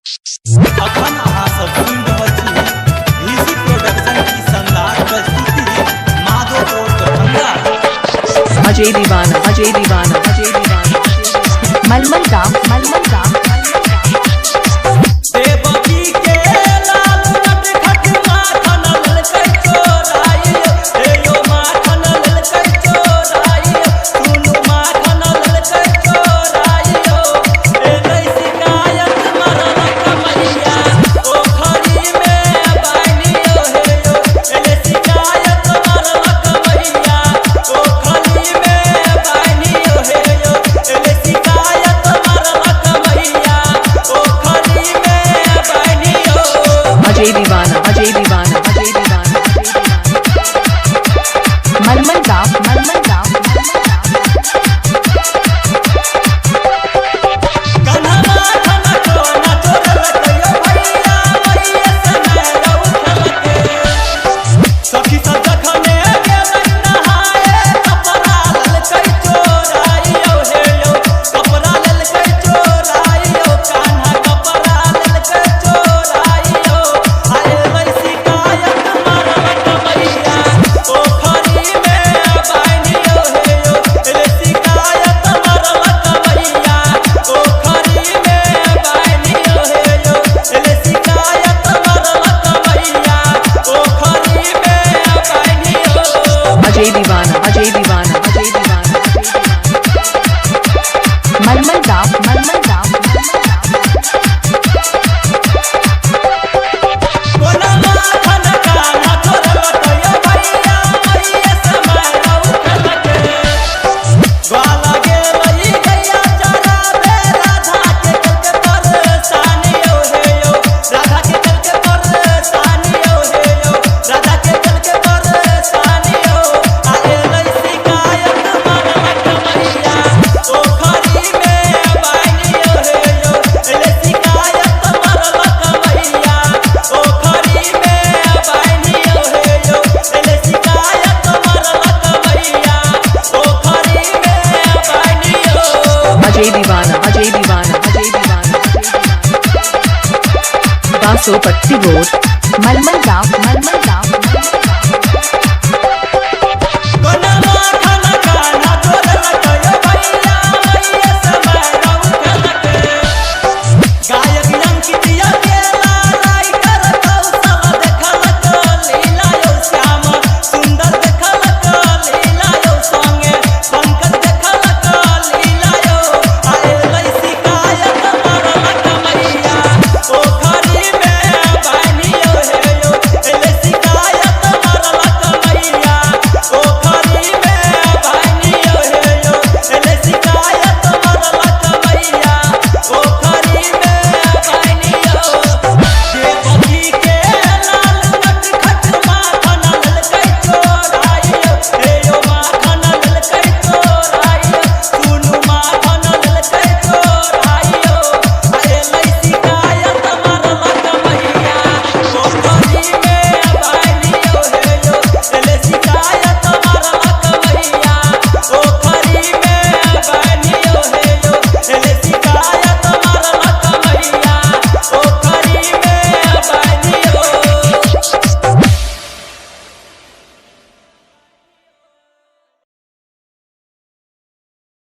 अखन अहाँ सब सुनि रहल छी ऋषि प्रोडक्शन की शानदार प्रस्तुति माधोपुर दरभंगा। अजय दीवाना अजय दीवाना अजय दीवाना मलमल गाँव देवकी के लाल नटखट माखन ललकै चोराइल, हे यो माखन ललकै चोराइल, सुनु माखन ललकै चोराइल, एलै शिकायत मरल कमैया पोखरी में बान्हियो, हे यो एलै शिकायत मरल कमैया पोखरी में बान्हियो, हे यो एलै शिकायत मरल कमैया पोखरी में बान्हियो। अजय दीवाना अजय दीवाना अजय दीवाना मलमल गाँव कन्हवा खनको न चोरलकै भैया मैया सनैरौ खलकै। सखी सब जखने गेलै नहाए कपड़ा ललकै चोराइयो, हे यौ कपड़ा ललकै चोराइयो, कान्हा कपड़ा ललकै चोराइयो, आ एलै शिकायत मरल कमैया पोखरी में बान्हियो, हे यौ एलै शिकायत मरल कमैया पोखरी में बान्हियो, हे यौ एलै शिकायत मरल कमैया पोखरी में बान्हियो। अजय दीवाना अजय दीवाना अजय दीवाना मलमल गाँव कोना माखन कान्हा चोरलकै भैया मैया सनैरौ खलकै। ग्वाला गेलै गैया चराबे राधा के कलके परेशानियो, हे यौ राधा के कलके परेशानियो, हे यौ राधा के कलके परेशानियो, आ एलै शिकायत मरल कमैया पोखरी में बान्हियो, हे यौ एलै शिकायत मरल कमैया पोखरी में बान्हियो, हे यौ एलै शिकायत मरल कमैया पोखरी में बान्हियो। अजय दीवाना अजय दीवाना अजय दीवाना बासोपट्टी रोड मलमल गाँव